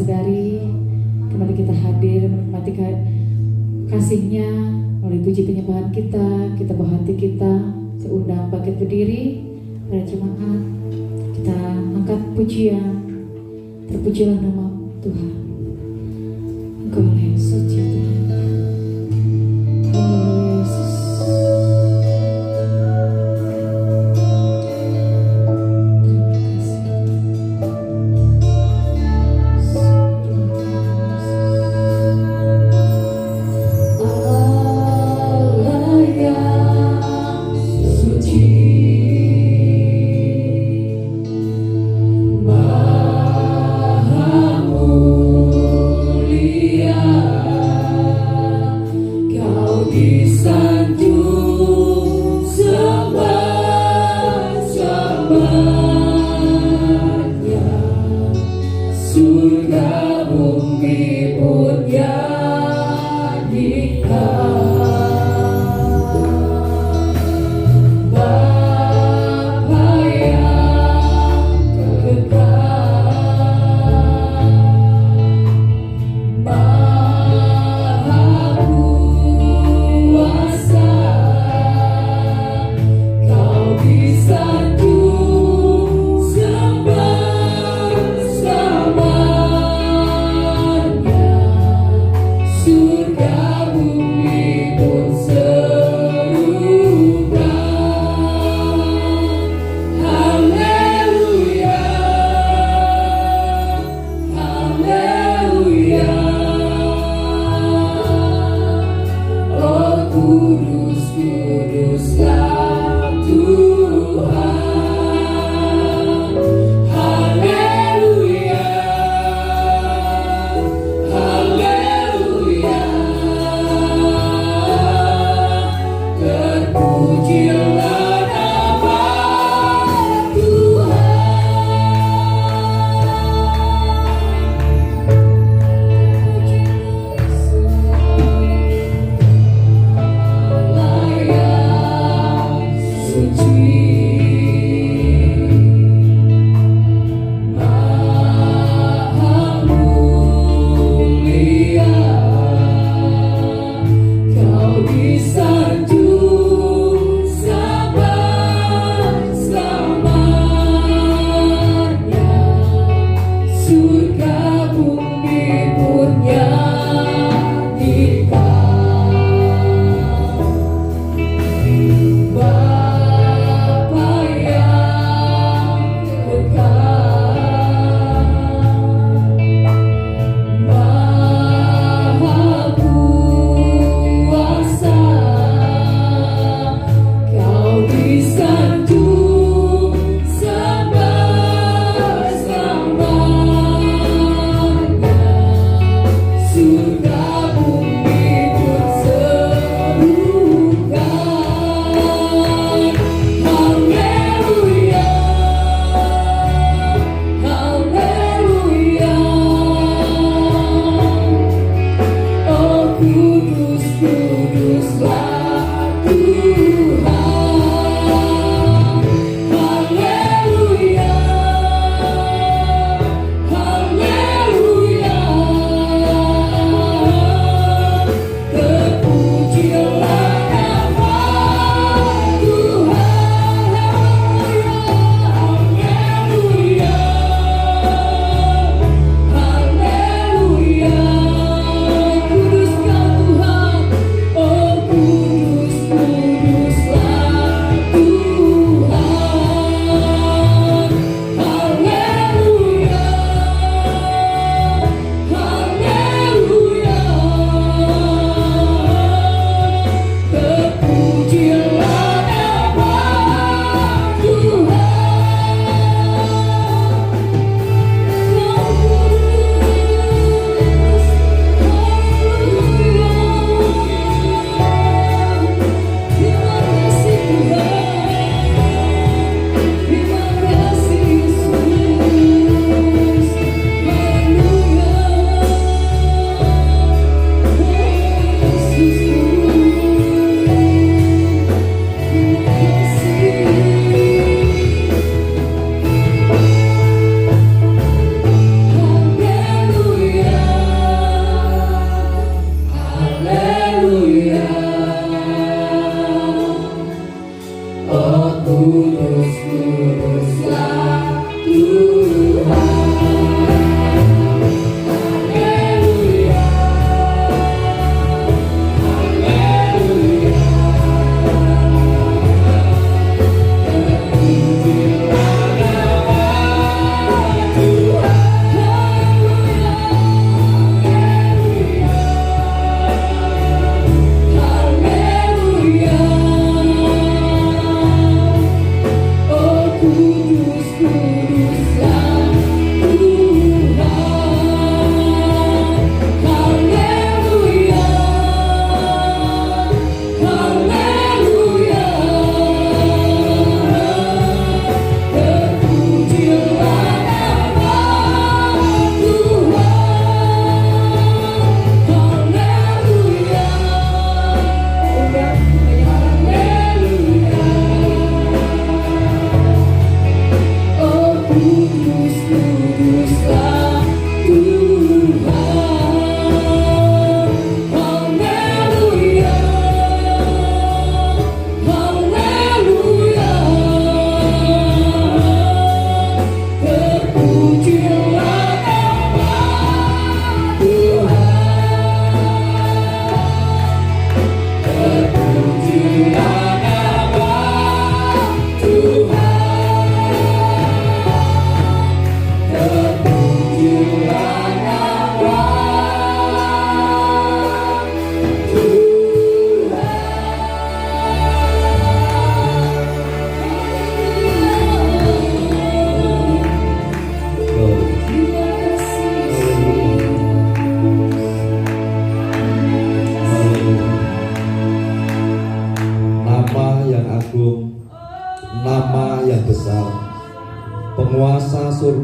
sadari kembali kita hadir menikmati kasih-Nya melalui puji penyembahan kita bawa hati kita, saya undang bangkit berdiri para jemaat, kita angkat pujian, terpujilah nama Tuhan. Engkau yang suci Tuhan. Haleluya Yesus.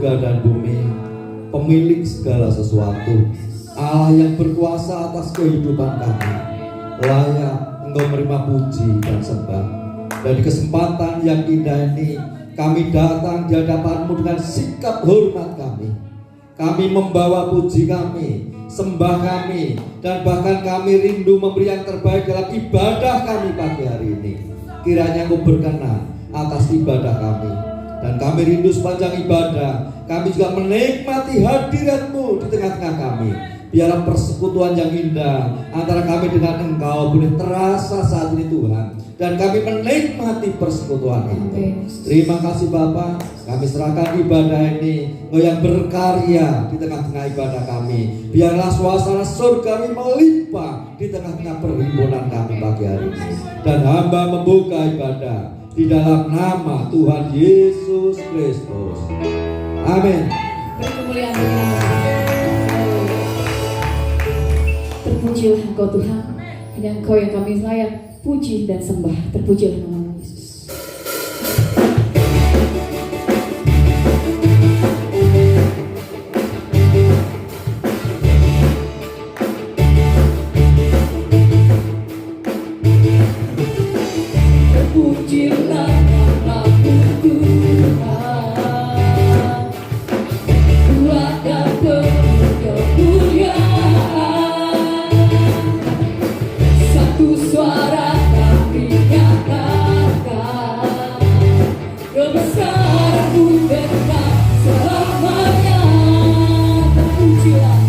surga dan bumi, pemilik segala sesuatu, Allah yang berkuasa atas kehidupan kami, layak Engkau menerima puji dan sembah. Dan di kesempatan yang indah ini, kami datang di hadapan-Mu dengan sikap hormat kami. Kami membawa puji kami, sembah kami, dan bahkan kami rindu memberi yang terbaik dalam ibadah kami pagi hari ini. Kiranya Engkau berkenan atas ibadah kami, dan kami rindu sepanjang ibadah kami juga menikmati hadirat-Mu di tengah-tengah kami. Biarlah persekutuan yang indah antara kami dengan Engkau boleh terasa saat ini Tuhan, dan kami menikmati persekutuan itu. Terima kasih Bapa, kami serahkan ibadah ini, Engkau yang berkarya di tengah-tengah ibadah kami. Biarlah suasana surgawi melimpah di tengah-tengah perhimpunan kami pagi hari ini. Dan hamba membuka ibadah di dalam nama Tuhan Yesus Kristus. Amin. Berkemuliaan terpujilah Engkau Tuhan, hanya Engkau yang kami layak puji dan sembah. Terpujilah nama Yesus. Terpujilah namamu Tuhan, kuat dan penuh kemuliaan. Satu suara kami nyatakan, kebesaran-Mu tetap selamanya. Terpujilah,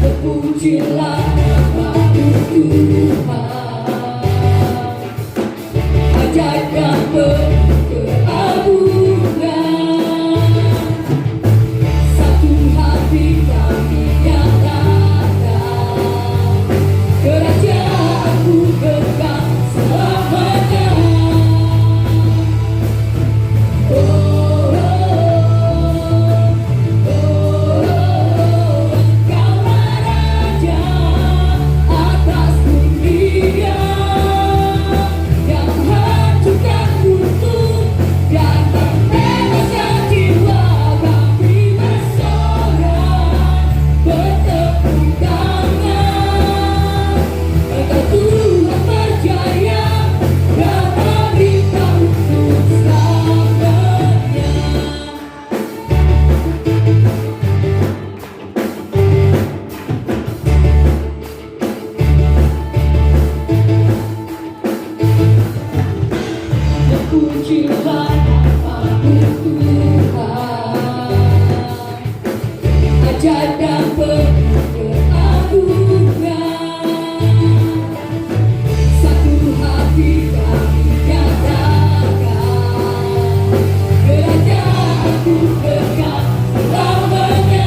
terpujilah namamu Tuhan, ajaib dan penuh keagungan. Satu hati kami nyatakan, kerajaan-Mu kekal selamanya. Oh, oh, oh, oh, Engkaulah Raja atas dunia, yang menghancurkan kutub dan membebaskan jiwa. Kami bersorak, bertepuk tangan. Engkau Tuhan berjaya dan beritahu untuk selamanya. Terpujilah namamu Tuhan, ajaib dan penuh keagungan. Satu hati kami nyatakan, kerajaan-Mu kekal selamanya.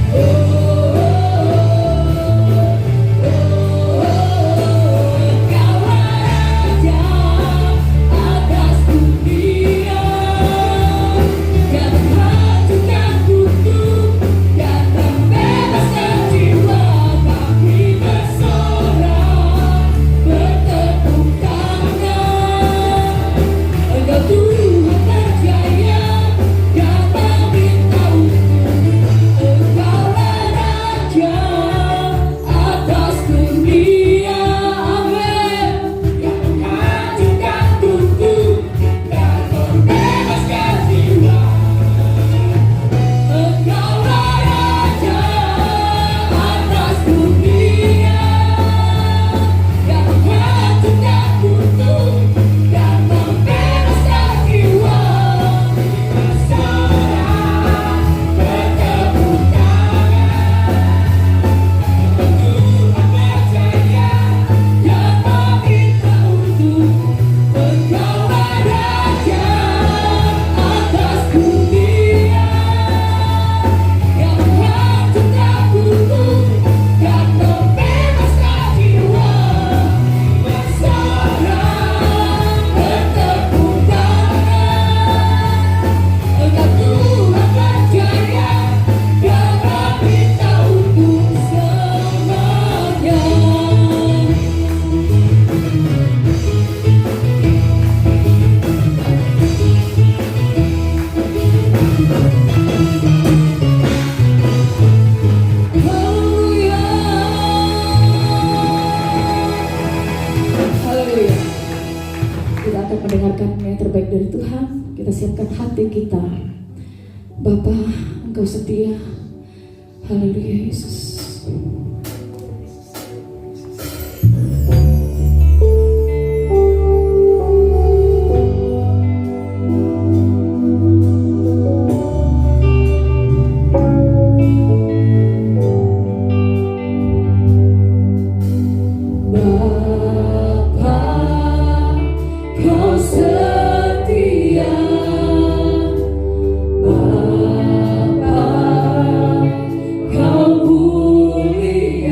Oh, oh, oh, Engkaulah Raja atas dunia, yang menghancurkan kutub terbaik dari Tuhan. Kita siapkan hati kita. Bapa, Engkau setia. Haleluya Yesus. Kau mulia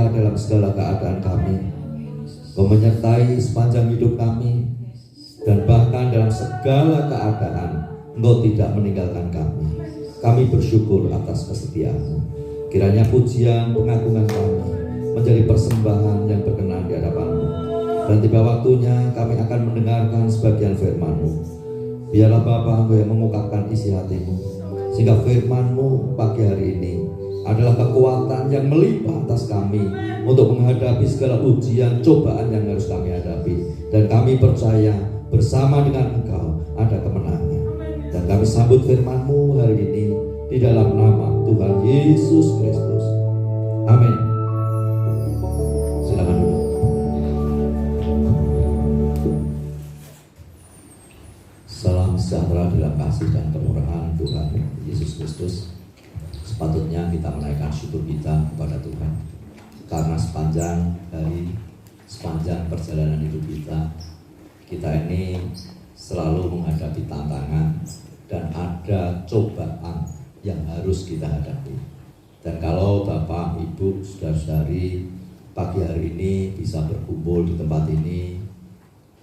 setia dalam segala keadaan kami. Engkau menyertai sepanjang hidup kami, dan bahkan dalam segala keadaan Engkau tidak meninggalkan kami. Kami bersyukur atas kesetiaan-Mu. Kiranya pujian pengagungan kami menjadi persembahan yang berkenan di hadapan-Mu. Dan tiba waktunya kami akan mendengarkan sebagian firman-Mu. Biarlah Bapa Engkau yang mengungkapkan isi hati-Mu, sehingga firman-Mu pagi hari ini adalah kekuatan yang melimpah atas kami untuk menghadapi segala ujian, cobaan yang harus kami hadapi. Dan kami percaya bersama dengan Engkau ada kemenangan. Dan kami sambut firman-Mu hari ini di dalam nama Tuhan Yesus Kristus. Amin. Silakan duduk. Salam sejahtera dalam kasih dan kemurahan Tuhan Yesus Kristus. Sepatutnya kita menaikkan syukur kita kepada Tuhan, karena sepanjang hari, sepanjang perjalanan hidup kita ini selalu menghadapi tantangan dan ada cobaan yang harus kita hadapi. Dan kalau Bapak, Ibu, saudara-saudari pagi hari ini bisa berkumpul di tempat ini,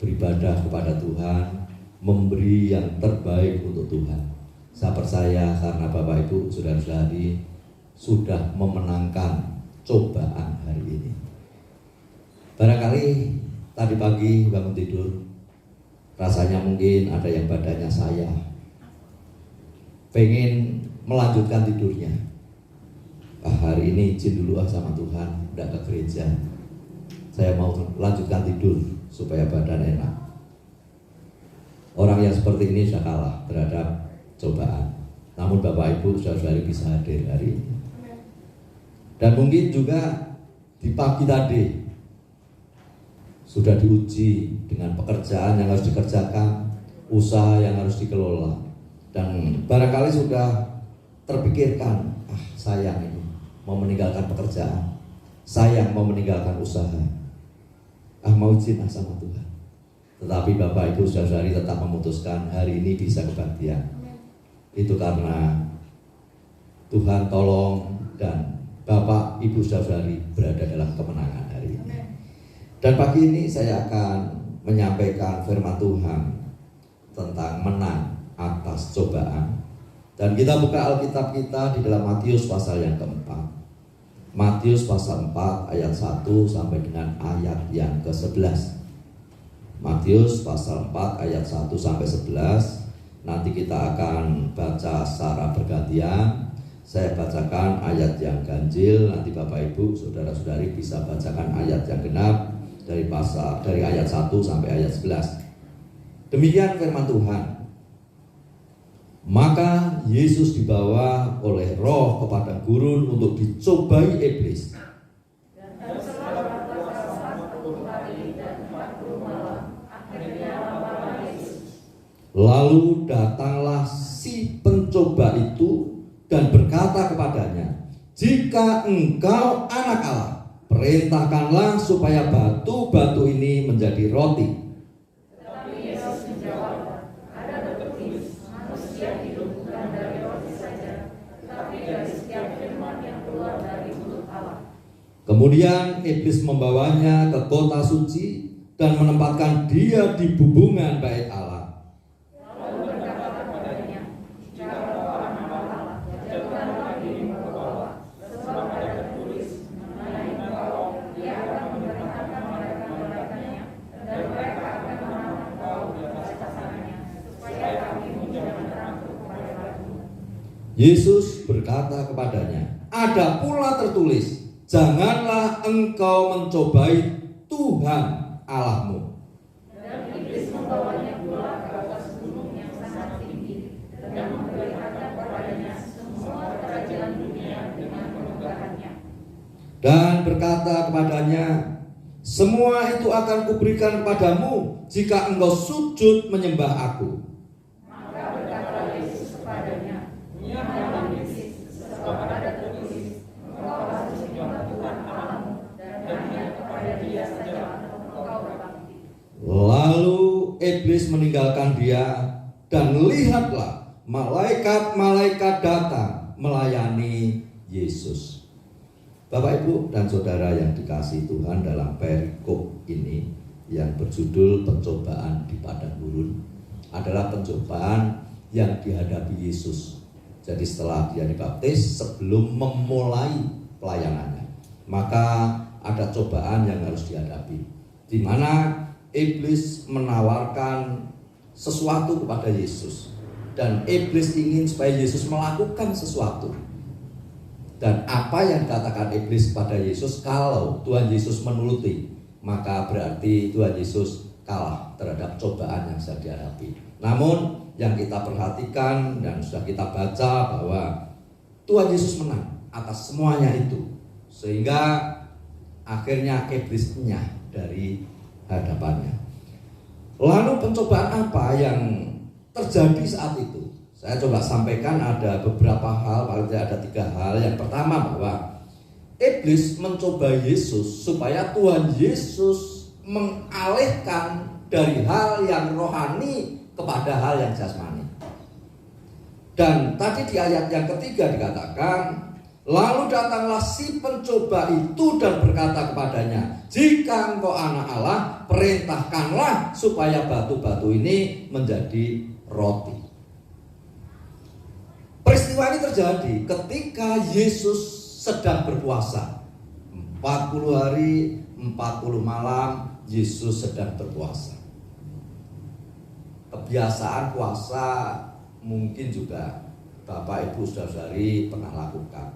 beribadah kepada Tuhan, memberi yang terbaik untuk Tuhan. Saya percaya karena Bapak, Ibu, saudara-saudari sudah memenangkan cobaan hari ini. Barangkali tadi pagi bangun tidur, rasanya mungkin ada yang badannya saya pengen melanjutkan tidurnya. Hari ini izin dulu sama Tuhan, udah ke gereja. Saya mau lanjutkan tidur supaya badan enak. Orang yang seperti ini sudah kalah terhadap cobaan. Namun Bapak, Ibu, saudara-saudari bisa hadir hari ini. Dan mungkin juga di pagi tadi sudah diuji dengan pekerjaan yang harus dikerjakan, usaha yang harus dikelola, dan barangkali sudah terpikirkan, sayang ini mau meninggalkan pekerjaan, sayang mau meninggalkan usaha, mau izin sama Tuhan. Tetapi Bapak, Ibu, saudara-saudari tetap memutuskan hari ini bisa kebaktian. Itu karena Tuhan tolong dan Bapak, Ibu, saudara-saudari berada dalam kemenangan hari ini. Dan pagi ini saya akan menyampaikan firman Tuhan tentang menang atas cobaan. Dan kita buka Alkitab kita di dalam Matius pasal yang keempat. Matius pasal 4 ayat 1 sampai dengan ayat yang ke-11. Matius pasal 4 ayat 1 sampai 11. Nanti kita akan baca secara bergantian. Saya bacakan ayat yang ganjil, nanti Bapak, Ibu, saudara-saudari bisa bacakan ayat yang genap dari ayat 1 sampai ayat 11. Demikian firman Tuhan. Maka Yesus dibawa oleh Roh ke padang gurun untuk dicobai iblis. Lalu datanglah si pencoba itu dan berkata kepadanya, "Jika engkau anak Allah, perintahkanlah supaya batu-batu ini menjadi roti." Tetapi Yesus menjawab, "Ada tertulis, manusia hidup bukan dari roti saja, tetapi dari setiap firman yang keluar dari mulut Allah." Kemudian iblis membawanya ke kota suci dan menempatkan dia di bubungan bait Allah. Lalu berkata kepadanya, "Jika engkau anak Allah, jatuhkanlah dirimu ke bawah, sebab ada tertulis, mengenai engkau, Dia akan memerintahkan malaikat-malaikatnya, dan mereka akan menahan engkau di atas kakinya, supaya kakimu jangan terangkut kepada batu." Yesus berkata kepadanya, "Ada pula tertulis, janganlah engkau mencobai Tuhan Allahmu." Dan iblis membawanya pula ke atas gunung yang sangat tinggi, dan memperlihatkan kepadanya semua kerajaan dunia dengan kemegahannya. Dan berkata kepadanya, "Semua itu akan kuberikan kepadamu jika engkau sujud menyembah aku." Maka berkata Yesus kepadanya, "Diamlah iblis, sebab ada tertulis, engkau harus menyembah Tuhan Allahmu, dan hanya kepada Dia saja engkau berbakti." Lalu iblis meninggalkan dia, dan lihatlah malaikat-malaikat datang melayani Yesus. Bapak, Ibu, dan Saudara yang dikasihi Tuhan, dalam perikop ini yang berjudul pencobaan di padang gurun adalah pencobaan yang dihadapi Yesus. Jadi setelah dia dibaptis, sebelum memulai pelayanannya, maka ada cobaan yang harus dihadapi, di mana iblis menawarkan sesuatu kepada Yesus, dan iblis ingin supaya Yesus melakukan sesuatu. Dan apa yang dikatakan iblis kepada Yesus, kalau Tuhan Yesus menuruti, maka berarti Tuhan Yesus kalah terhadap cobaan yang sedang dihadapi. Namun yang kita perhatikan dan sudah kita baca bahwa Tuhan Yesus menang atas semuanya itu, sehingga akhirnya iblis enyah dari hadapannya. Lalu pencobaan apa yang terjadi saat itu? Saya coba sampaikan ada beberapa hal, paling tidak ada 3 hal. Yang pertama, bahwa iblis mencoba Yesus supaya Tuhan Yesus mengalihkan dari hal yang rohani kepada hal yang jasmani. Dan tadi di ayat yang ketiga dikatakan, lalu datanglah si pencoba itu dan berkata kepadanya, jika engkau anak Allah, perintahkanlah supaya batu-batu ini menjadi roti. Peristiwa ini terjadi ketika Yesus sedang berpuasa. 40 hari, 40 malam Yesus sedang berpuasa. Kebiasaan puasa mungkin juga Bapak Ibu Saudara-saudari pernah lakukan.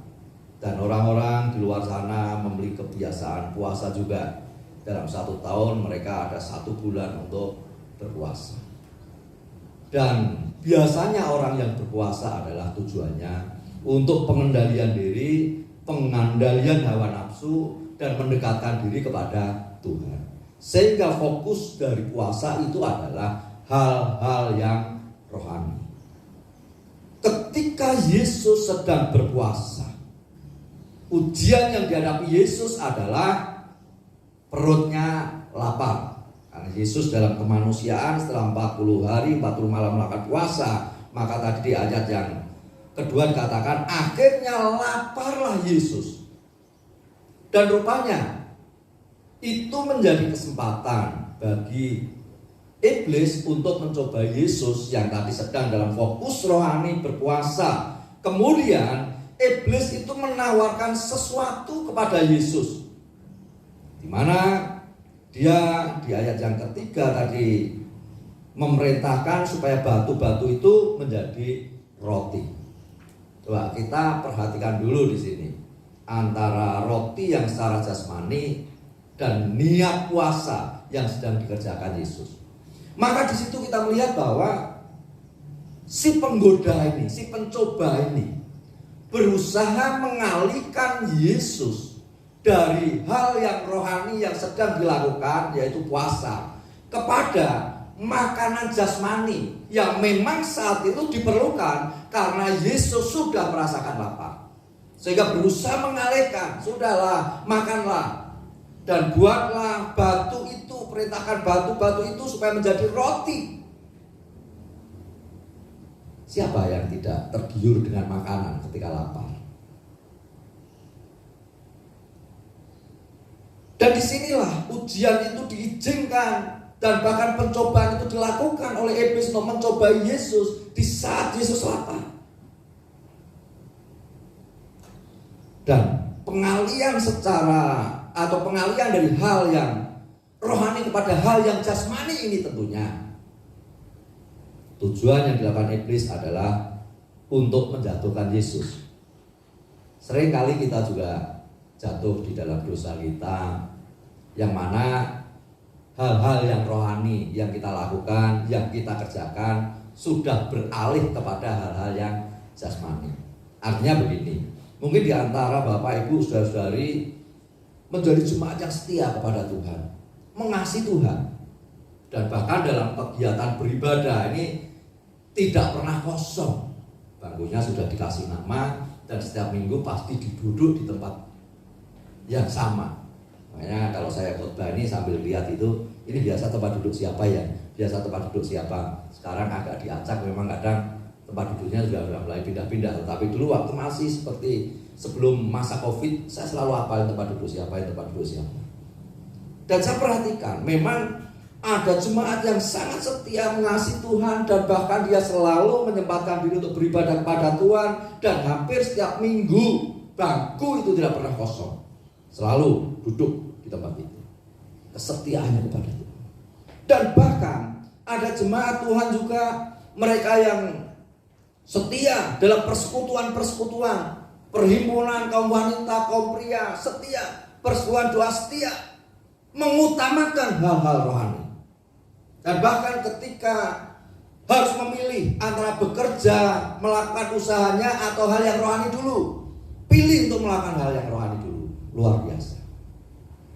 Dan orang-orang di luar sana membeli kebiasaan puasa juga. Dalam 1 tahun mereka ada 1 bulan untuk berpuasa. Dan biasanya orang yang berpuasa adalah tujuannya untuk pengendalian diri, pengendalian hawa nafsu, dan mendekatkan diri kepada Tuhan. Sehingga fokus dari puasa itu adalah hal-hal yang rohani. Ketika Yesus sedang berpuasa, ujian yang dihadapi Yesus adalah perutnya lapar. Karena Yesus dalam kemanusiaan setelah 40 hari 40 malam melakukan puasa, maka tadi di ayat yang kedua dikatakan akhirnya laparlah Yesus. Dan rupanya itu menjadi kesempatan bagi iblis untuk mencoba Yesus yang tadi sedang dalam fokus rohani berpuasa. Kemudian iblis itu menawarkan sesuatu kepada Yesus, di mana dia di ayat yang ketiga tadi memerintahkan supaya batu-batu itu menjadi roti. Coba kita perhatikan dulu di sini antara roti yang secara jasmani dan niat puasa yang sedang dikerjakan Yesus. Maka di situ kita melihat bahwa si penggoda ini, si pencoba ini berusaha mengalihkan Yesus dari hal yang rohani yang sedang dilakukan, yaitu puasa, kepada makanan jasmani yang memang saat itu diperlukan karena Yesus sudah merasakan lapar. Sehingga berusaha mengalihkan, sudahlah makanlah dan buatlah batu itu, perintahkan batu-batu itu supaya menjadi roti. Siapa yang tidak tergiur dengan makanan ketika lapar? Dan disinilah ujian itu diizinkan dan bahkan pencobaan itu dilakukan oleh iblis untuk mencoba Yesus di saat Yesus lapar. Dan pengalian pengalian dari hal yang rohani kepada hal yang jasmani ini tentunya tujuan yang dilakukan iblis adalah untuk menjatuhkan Yesus. Seringkali kita juga jatuh di dalam dosa kita, yang mana hal-hal yang rohani yang kita lakukan, yang kita kerjakan sudah beralih kepada hal-hal yang jasmani. Artinya begini, mungkin di antara Bapak Ibu Saudara-saudari menjadi jemaat yang setia kepada Tuhan, mengasihi Tuhan, dan bahkan dalam kegiatan beribadah ini tidak pernah kosong. Bangkunya sudah dikasih nama dan setiap minggu pasti duduk di tempat yang sama. Makanya kalau saya khotbah ini sambil lihat itu, ini biasa tempat duduk siapa ya? Biasa tempat duduk siapa? Sekarang agak diacak, memang kadang Tempat duduknya sudah mulai pindah-pindah, tetapi dulu waktu masih seperti sebelum masa Covid, saya selalu hafal tempat duduk siapa. Dan saya perhatikan, memang ada jemaat yang sangat setia mengasihi Tuhan, dan bahkan dia selalu menyempatkan diri untuk beribadah kepada Tuhan, dan hampir setiap minggu bangku itu tidak pernah kosong, selalu duduk di tempat itu. Kesetiaannya kepada Tuhan. Dan bahkan ada jemaat Tuhan juga, mereka yang setia dalam persekutuan, perhimpunan kaum wanita, kaum pria setia, persekutuan doa setia, mengutamakan hal-hal rohani. Dan bahkan ketika harus memilih antara bekerja, melakukan usahanya, atau hal yang rohani dulu, pilih untuk melakukan hal yang rohani dulu. Luar biasa.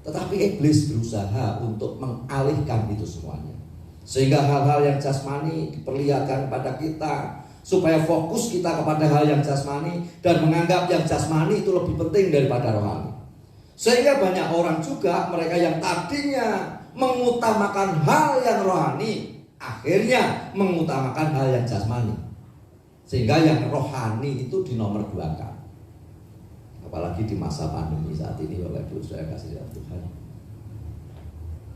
Tetapi iblis berusaha untuk mengalihkan itu semuanya, sehingga hal-hal yang jasmani diperlihatkan kepada kita, supaya fokus kita kepada hal yang jasmani dan menganggap yang jasmani itu lebih penting daripada rohani. Sehingga banyak orang juga, mereka yang tadinya mengutamakan hal yang rohani, akhirnya mengutamakan hal yang jasmani, sehingga yang rohani itu dinomorduakan. Apalagi di masa pandemi saat ini, Bapak Ibu saya kasih Tuhan,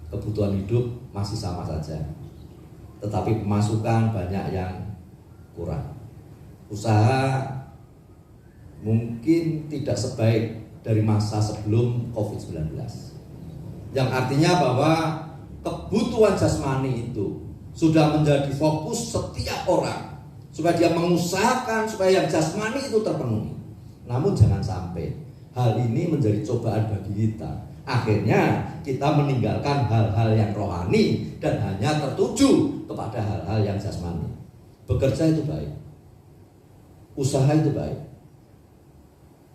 kebutuhan hidup masih sama saja, tetapi pemasukan banyak yang kurang. Usaha mungkin tidak sebaik dari masa sebelum COVID-19, yang artinya bahwa kebutuhan jasmani itu sudah menjadi fokus setiap orang, supaya dia mengusahakan supaya yang jasmani itu terpenuhi. Namun jangan sampai hal ini menjadi cobaan bagi kita, akhirnya kita meninggalkan hal-hal yang rohani dan hanya tertuju kepada hal-hal yang jasmani. Bekerja itu baik, usaha itu baik,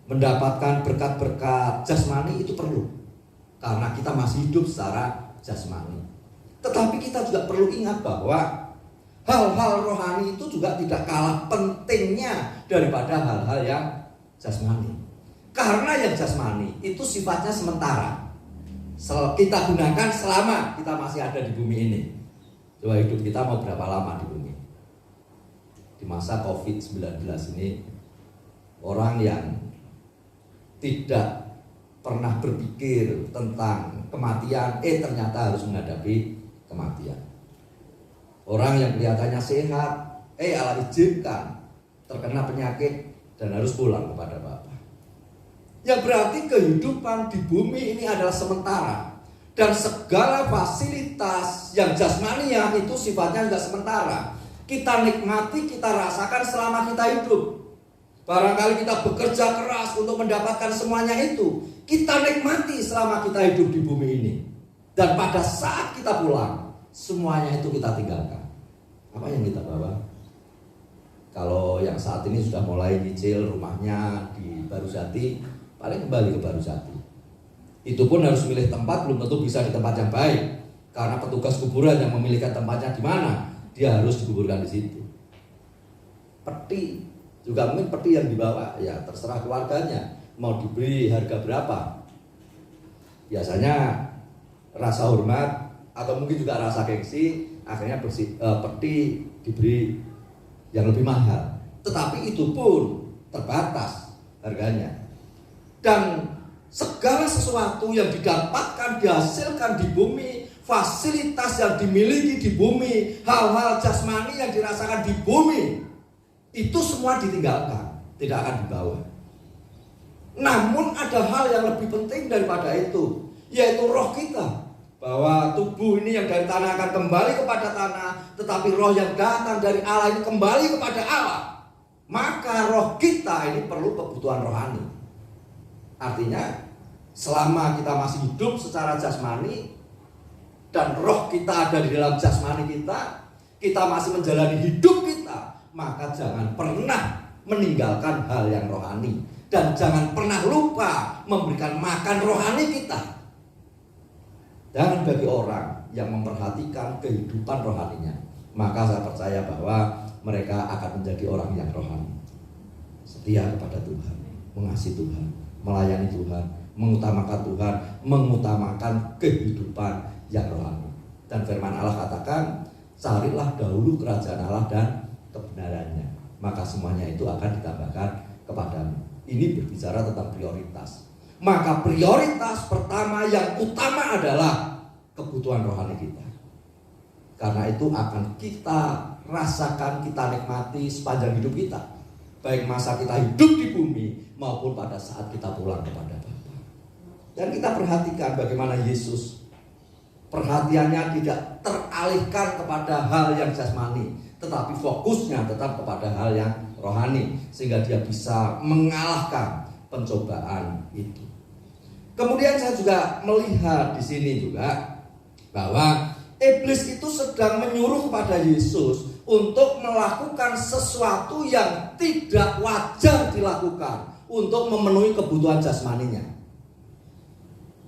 mendapatkan berkat-berkat jasmani itu perlu, karena kita masih hidup secara jasmani. Tetapi kita juga perlu ingat bahwa hal-hal rohani itu juga tidak kalah pentingnya daripada hal-hal yang jasmani. Karena yang jasmani itu sifatnya sementara, kita gunakan selama kita masih ada di bumi ini. Coba hidup kita mau berapa lama di bumi? Di masa COVID-19 ini, orang yang tidak pernah berpikir tentang kematian, ternyata harus menghadapi kematian. Orang yang kelihatannya sehat, Allah izinkan terkena penyakit dan harus pulang kepada Bapa. Yang berarti kehidupan di bumi ini adalah sementara, dan segala fasilitas yang jasmania itu sifatnya juga sementara. Kita nikmati, kita rasakan selama kita hidup. Barangkali kita bekerja keras untuk mendapatkan semuanya itu, kita nikmati selama kita hidup di bumi ini. Dan pada saat kita pulang, semuanya itu kita tinggalkan. Apa yang kita bawa? Kalau yang saat ini sudah mulai nyicil rumahnya di Barujati, paling kembali ke Barujati. Itu pun harus milih tempat, belum tentu bisa di tempat yang baik, karena petugas kuburan yang memilihkan tempatnya di mana, dia harus dikuburkan di situ. Peti juga mungkin peti yang dibawa, ya terserah keluarganya mau diberi harga berapa. Biasanya rasa hormat atau mungkin juga rasa gengsi, akhirnya peti diberi yang lebih mahal. Tetapi itu pun terbatas harganya. Dan segala sesuatu yang didapatkan, dihasilkan di bumi, fasilitas yang dimiliki di bumi, hal-hal jasmani yang dirasakan di bumi, itu semua ditinggalkan, tidak akan dibawa. Namun ada hal yang lebih penting daripada itu, yaitu roh kita. Bahwa tubuh ini yang dari tanah akan kembali kepada tanah, tetapi roh yang datang dari Allah ini kembali kepada Allah. Maka roh kita ini perlu kebutuhan rohani. Artinya selama kita masih hidup secara jasmani dan roh kita ada di dalam jasmani kita masih menjalani hidup kita, maka jangan pernah meninggalkan hal yang rohani, dan jangan pernah lupa memberikan makan rohani kita. Dan bagi orang yang memperhatikan kehidupan rohaninya, maka saya percaya bahwa mereka akan menjadi orang yang rohani, setia kepada Tuhan, mengasihi Tuhan, melayani Tuhan, mengutamakan Tuhan, mengutamakan kehidupan yang rohani. Dan firman Allah katakan, carilah dahulu kerajaan Allah dan kebenarannya, maka semuanya itu akan ditambahkan kepadamu. Ini berbicara tentang prioritas. Maka prioritas pertama yang utama adalah kebutuhan rohani kita. Karena itu akan kita rasakan, kita nikmati sepanjang hidup kita, baik masa kita hidup di bumi maupun pada saat kita pulang kepada Bapa. Dan kita perhatikan bagaimana Yesus perhatiannya tidak teralihkan kepada hal yang jasmani, tetapi fokusnya tetap kepada hal yang rohani, sehingga dia bisa mengalahkan pencobaan itu. Kemudian saya juga melihat di sini juga bahwa iblis itu sedang menyuruh kepada Yesus untuk melakukan sesuatu yang tidak wajar dilakukan untuk memenuhi kebutuhan jasmaninya.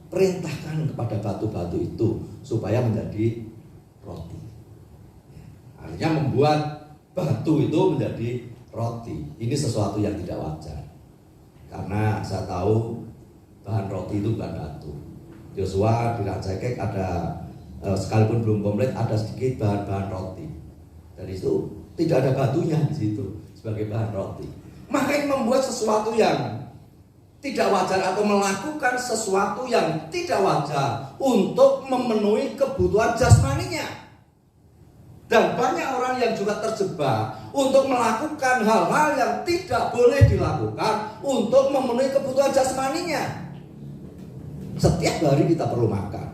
Perintahkan kepada batu-batu itu supaya menjadi roti. Artinya membuat batu itu menjadi roti. Ini sesuatu yang tidak wajar. Karena saya tahu bahan roti itu bukan batu. Yosua di Raja Cekek ada sekalipun belum komplit ada sedikit bahan-bahan roti. Dari itu tidak ada batunya di situ sebagai bahan roti. Maka ini membuat sesuatu yang tidak wajar atau melakukan sesuatu yang tidak wajar untuk memenuhi kebutuhan jasmaninya. Dan banyak orang yang juga terjebak untuk melakukan hal-hal yang tidak boleh dilakukan untuk memenuhi kebutuhan jasmaninya. Setiap hari kita perlu makan.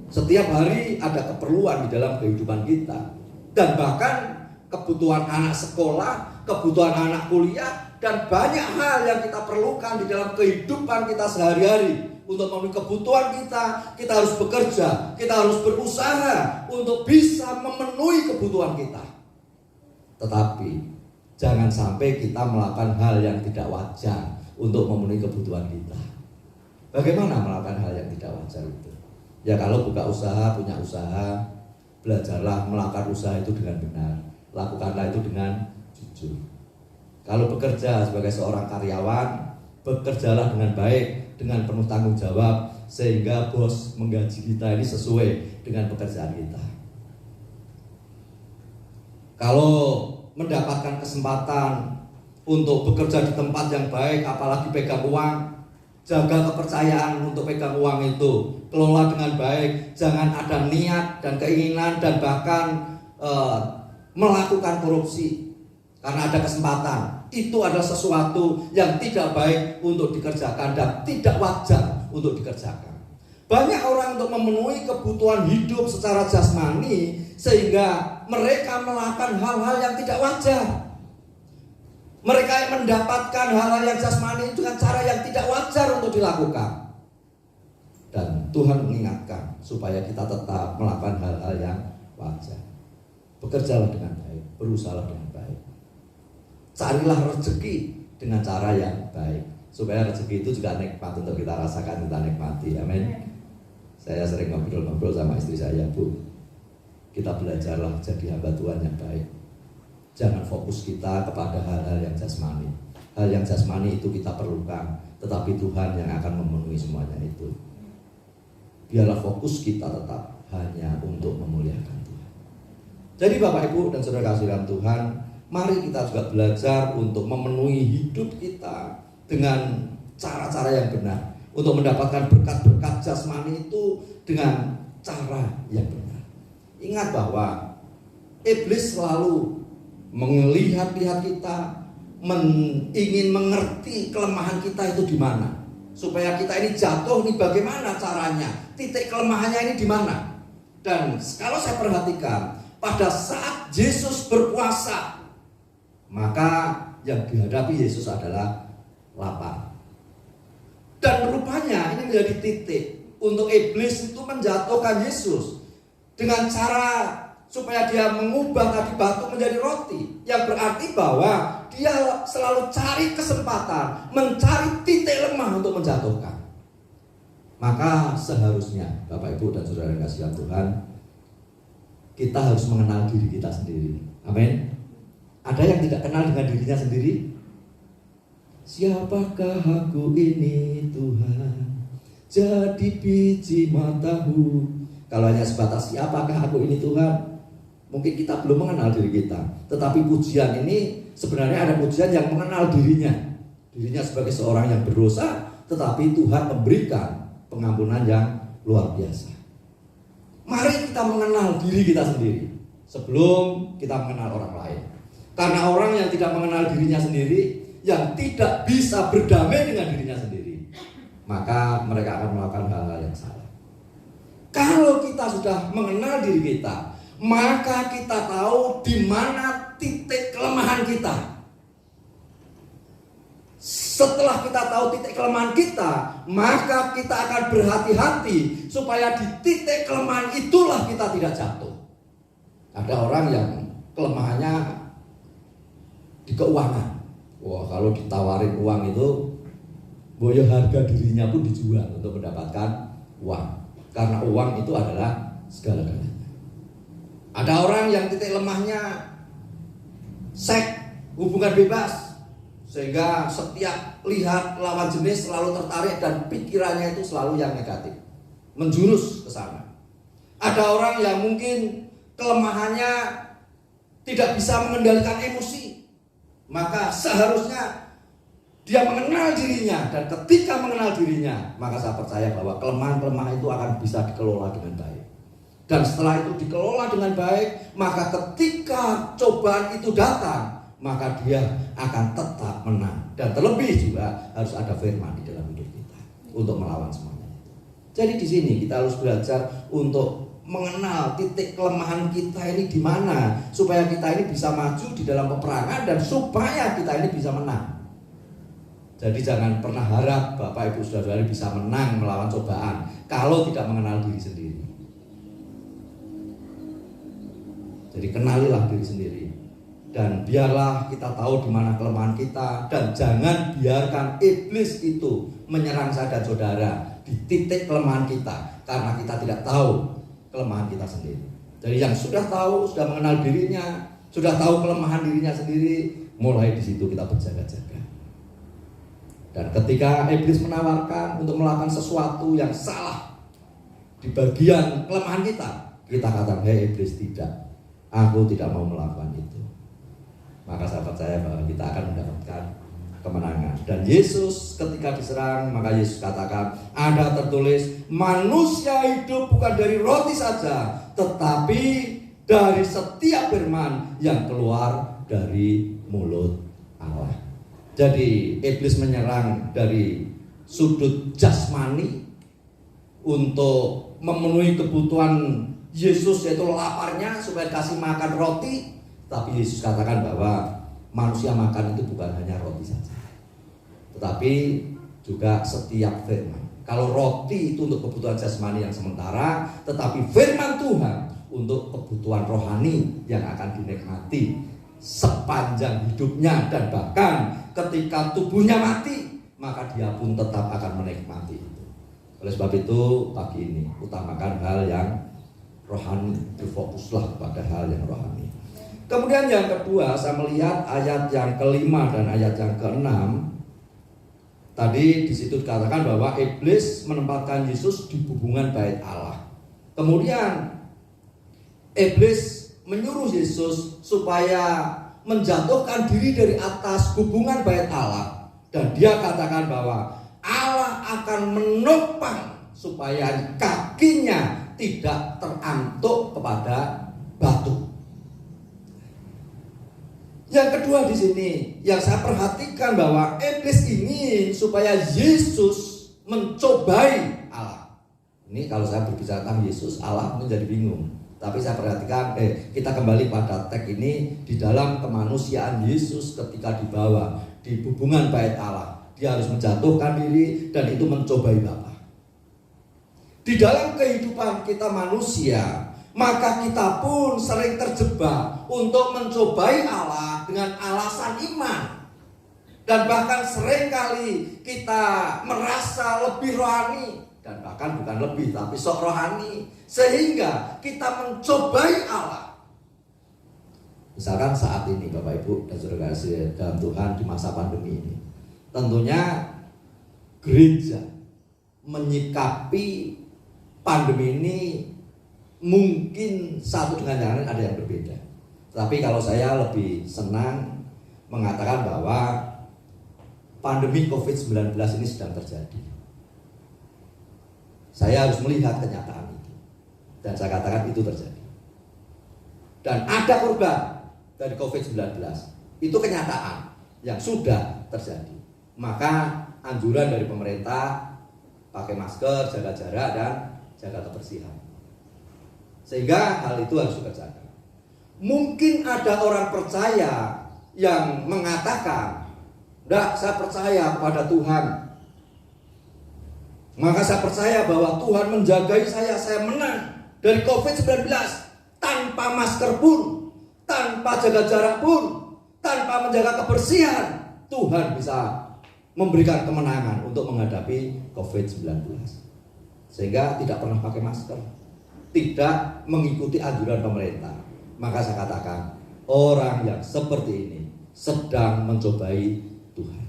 Setiap hari ada keperluan di dalam kehidupan kita. Dan bahkan kebutuhan anak sekolah, kebutuhan anak kuliah, dan banyak hal yang kita perlukan di dalam kehidupan kita sehari-hari. Untuk memenuhi kebutuhan kita harus bekerja, kita harus berusaha untuk bisa memenuhi kebutuhan kita. Tetapi jangan sampai kita melakukan hal yang tidak wajar untuk memenuhi kebutuhan kita. Bagaimana melakukan hal yang tidak wajar itu? Ya kalau buka usaha, punya usaha, belajarlah melakukan usaha itu dengan benar. Lakukanlah itu dengan jujur. Kalau bekerja sebagai seorang karyawan, bekerjalah dengan baik, dengan penuh tanggung jawab, sehingga bos menggaji kita ini sesuai dengan pekerjaan kita. Kalau mendapatkan kesempatan untuk bekerja di tempat yang baik, apalagi pegang uang, jaga kepercayaan untuk pegang uang itu, kelola dengan baik, jangan ada niat dan keinginan dan bahkan melakukan korupsi karena ada kesempatan. Itu adalah sesuatu yang tidak baik untuk dikerjakan dan tidak wajar untuk dikerjakan. Banyak orang untuk memenuhi kebutuhan hidup secara jasmani sehingga mereka melakukan hal-hal yang tidak wajar. Mereka mendapatkan hal-hal yang jasmani dengan cara yang tidak wajar untuk dilakukan. Dan Tuhan mengingatkan supaya kita tetap melakukan hal-hal yang wajar. Bekerjalah dengan baik, berusahalah dengan baik. Carilah rezeki dengan cara yang baik, supaya rezeki itu juga nikmat untuk kita rasakan, kita nikmati. Amin. Saya sering ngobrol-ngobrol sama istri saya, Bu. Kita belajarlah jadi hamba Tuhan yang baik. Jangan fokus kita kepada hal-hal yang jasmani. Hal yang jasmani itu kita perlukan, tetapi Tuhan yang akan memenuhi semuanya itu. Biarlah fokus kita tetap hanya untuk memuliakan Tuhan. Jadi Bapak Ibu dan Saudara kasihan Tuhan, mari kita juga belajar untuk memenuhi hidup kita dengan cara-cara yang benar. Untuk mendapatkan berkat-berkat jasmani itu dengan cara yang benar. Ingat bahwa iblis selalu melihat-lihat kita, ingin mengerti kelemahan kita itu di mana. Supaya kita ini jatuh, ini bagaimana caranya, titik kelemahannya ini di mana. Dan kalau saya perhatikan, pada saat Yesus berpuasa, maka yang dihadapi Yesus adalah lapar. Dan rupanya ini menjadi titik untuk iblis itu menjatuhkan Yesus dengan cara supaya dia mengubah tadi batu menjadi roti. Yang berarti bahwa dia selalu cari kesempatan, mencari titik lemah untuk menjatuhkan. Maka seharusnya Bapak Ibu dan Saudara yang kasihan Tuhan, kita harus mengenal diri kita sendiri. Amin. Ada yang tidak kenal dengan dirinya sendiri? Siapakah aku ini Tuhan? Jadi biji matamu. Kalau hanya sebatas siapakah aku ini Tuhan, Mungkin kita belum mengenal diri kita, tetapi pujian ini sebenarnya ada pujian yang mengenal dirinya sebagai seorang yang berdosa, tetapi Tuhan memberikan pengampunan yang luar biasa. Mari kita mengenal diri kita sendiri sebelum kita mengenal orang lain. Karena orang yang tidak mengenal dirinya sendiri, yang tidak bisa berdamai dengan dirinya sendiri, maka mereka akan melakukan hal-hal yang salah. Kalau kita sudah mengenal diri kita, maka kita tahu di mana titik kelemahan kita. Setelah kita tahu titik kelemahan kita, maka kita akan berhati-hati supaya di titik kelemahan itulah kita tidak jatuh. Ada orang yang kelemahannya di keuangan. Wah, kalau ditawarin uang itu, boyo harga dirinya pun dijual untuk mendapatkan uang. Karena uang itu adalah segala-galanya. Ada orang yang titik lemahnya seks, hubungan bebas, sehingga setiap lihat lawan jenis selalu tertarik dan pikirannya itu selalu yang negatif, menjurus ke sana. Ada orang yang mungkin kelemahannya tidak bisa mengendalikan emosi, maka seharusnya dia mengenal dirinya, dan ketika mengenal dirinya, maka saya percaya bahwa kelemahan-kelemahan itu akan bisa dikelola dengan baik. Dan setelah itu dikelola dengan baik, maka ketika cobaan itu datang, maka dia akan tetap menang. Dan terlebih juga harus ada firman di dalam hidup kita untuk melawan semuanya. Jadi di sini kita harus belajar untuk mengenal titik kelemahan kita ini di mana, supaya kita ini bisa maju di dalam peperangan dan supaya kita ini bisa menang. Jadi jangan pernah harap Bapak Ibu Saudara bisa menang melawan cobaan kalau tidak mengenal diri sendiri. Jadi kenalilah diri sendiri, dan biarlah kita tahu di mana kelemahan kita, dan jangan biarkan iblis itu menyerang saya dan saudara di titik kelemahan kita, karena kita tidak tahu kelemahan kita sendiri. Jadi yang sudah tahu, sudah mengenal dirinya, sudah tahu kelemahan dirinya sendiri, mulai di situ kita berjaga-jaga. Dan ketika iblis menawarkan untuk melakukan sesuatu yang salah di bagian kelemahan kita katakan, "Hei iblis, tidak. Aku tidak mau melakukan itu." Maka saya percaya bahwa kita akan mendapatkan kemenangan. Dan Yesus ketika diserang, maka Yesus katakan, ada tertulis, manusia hidup bukan dari roti saja, tetapi dari setiap firman yang keluar dari mulut Allah. Jadi iblis menyerang dari sudut jasmani untuk memenuhi kebutuhan Yesus, yaitu laparnya supaya kasih makan roti. Tapi Yesus katakan bahwa manusia makan itu bukan hanya roti saja, tetapi juga setiap firman. Kalau roti itu untuk kebutuhan jasmani yang sementara, tetapi firman Tuhan untuk kebutuhan rohani yang akan dinikmati sepanjang hidupnya, dan bahkan ketika tubuhnya mati, maka dia pun tetap akan menikmati itu. Oleh sebab itu pagi ini utamakan hal yang rohani, berfokuslah pada hal yang rohani. Kemudian yang kedua, saya melihat ayat yang kelima dan ayat yang keenam. Tadi di situ dikatakan bahwa iblis menempatkan Yesus di hubungan bait Allah. Kemudian iblis menyuruh Yesus supaya menjatuhkan diri dari atas hubungan bait Allah, dan dia katakan bahwa Allah akan menopang supaya kakinya tidak terantuk kepada batu. Yang kedua di sini yang saya perhatikan bahwa iblis ingin supaya Yesus mencobai Allah. Ini kalau saya berbicara tentang Yesus, Allah mungkin jadi bingung. Tapi saya perhatikan, kita kembali pada teks ini di dalam kemanusiaan Yesus ketika dibawa di hubungan bait Allah. Dia harus menjatuhkan diri dan itu mencobai Bapa. Di dalam kehidupan kita manusia, maka kita pun sering terjebak untuk mencobai Allah dengan alasan iman. Dan bahkan seringkali kita merasa lebih rohani, dan bahkan bukan lebih tapi sok rohani, sehingga kita mencobai Allah. Misalkan saat ini Bapak Ibu dan Saudara kasih dalam Tuhan di masa pandemi ini, tentunya gereja menyikapi pandemi ini mungkin satu dengan yang lain ada yang berbeda. Tapi kalau saya lebih senang mengatakan bahwa pandemi COVID-19 ini sedang terjadi. Saya harus melihat kenyataan itu. Dan saya katakan itu terjadi. Dan ada korban dari COVID-19. Itu kenyataan yang sudah terjadi. Maka anjuran dari pemerintah pakai masker, jaga jarak, dan jaga kebersihan. Sehingga hal itu harus dikerjakan. Mungkin ada orang percaya yang mengatakan, "Enggak, saya percaya kepada Tuhan. Maka saya percaya bahwa Tuhan menjagai saya menang dari COVID-19 tanpa masker pun, tanpa jaga jarak pun, tanpa menjaga kebersihan. Tuhan bisa memberikan kemenangan untuk menghadapi COVID-19. Sehingga tidak pernah pakai masker, tidak mengikuti anjuran pemerintah. Maka saya katakan, orang yang seperti ini sedang mencobai Tuhan.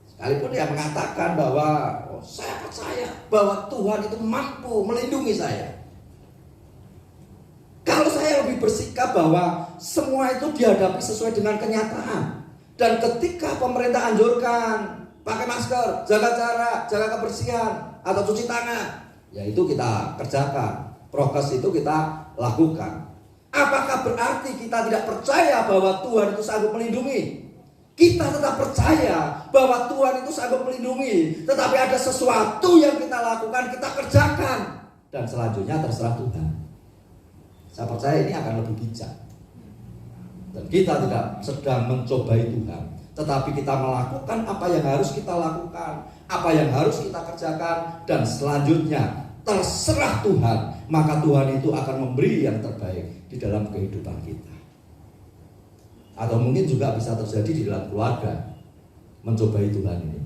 Sekalipun dia mengatakan bahwa saya percaya bahwa Tuhan itu mampu melindungi saya. Kalau saya lebih bersikap bahwa semua itu dihadapi sesuai dengan kenyataan. Dan ketika pemerintah anjurkan pakai masker, jaga jarak, jaga kebersihan, atau cuci tangan, ya itu kita kerjakan. Prokes itu kita lakukan. Apakah berarti kita tidak percaya bahwa Tuhan itu sanggup melindungi? Kita tetap percaya bahwa Tuhan itu sanggup melindungi. Tetapi ada sesuatu yang kita lakukan, kita kerjakan. Dan selanjutnya terserah Tuhan. Saya percaya ini akan lebih bijak. Dan kita tidak sedang mencobai Tuhan, tetapi kita melakukan apa yang harus kita lakukan, apa yang harus kita kerjakan, dan selanjutnya terserah Tuhan. Maka Tuhan itu akan memberi yang terbaik di dalam kehidupan kita. Atau mungkin juga bisa terjadi di dalam keluarga, mencobai Tuhan ini.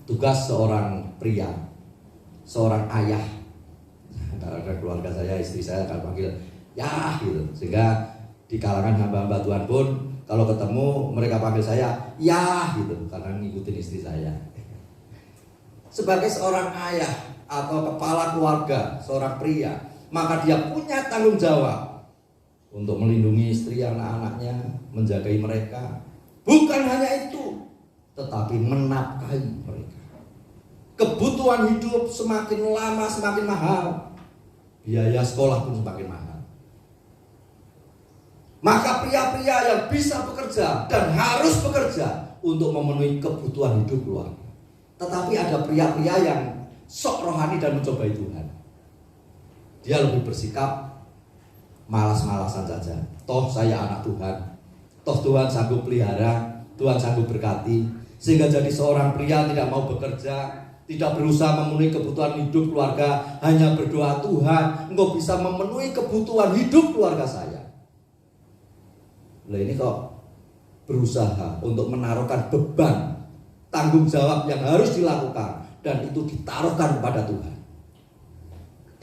Tugas seorang pria, seorang ayah, karena keluarga saya, istri saya akan panggil ya gitu, sehingga di kalangan hamba-hamba Tuhan pun kalau ketemu mereka panggil saya ya gitu, karena ngikutin istri saya. Sebagai seorang ayah atau kepala keluarga, seorang pria, maka dia punya tanggung jawab untuk melindungi istri, anak-anaknya, menjagai mereka. Bukan hanya itu, tetapi menafkahi mereka. Kebutuhan hidup semakin lama semakin mahal, biaya sekolah pun semakin mahal. Maka pria-pria yang bisa bekerja dan harus bekerja untuk memenuhi kebutuhan hidup keluarga. Tetapi ada pria-pria yang sok rohani dan mencobai Tuhan. Dia lebih bersikap malas-malasan saja. Toh saya anak Tuhan, toh Tuhan sanggup pelihara, Tuhan sanggup berkati. Sehingga jadi seorang pria tidak mau bekerja, tidak berusaha memenuhi kebutuhan hidup keluarga, hanya berdoa, Tuhan Engkau bisa memenuhi kebutuhan hidup keluarga saya. Nah ini kok berusaha untuk menaruhkan beban tanggung jawab yang harus dilakukan, dan itu ditaruhkan kepada Tuhan.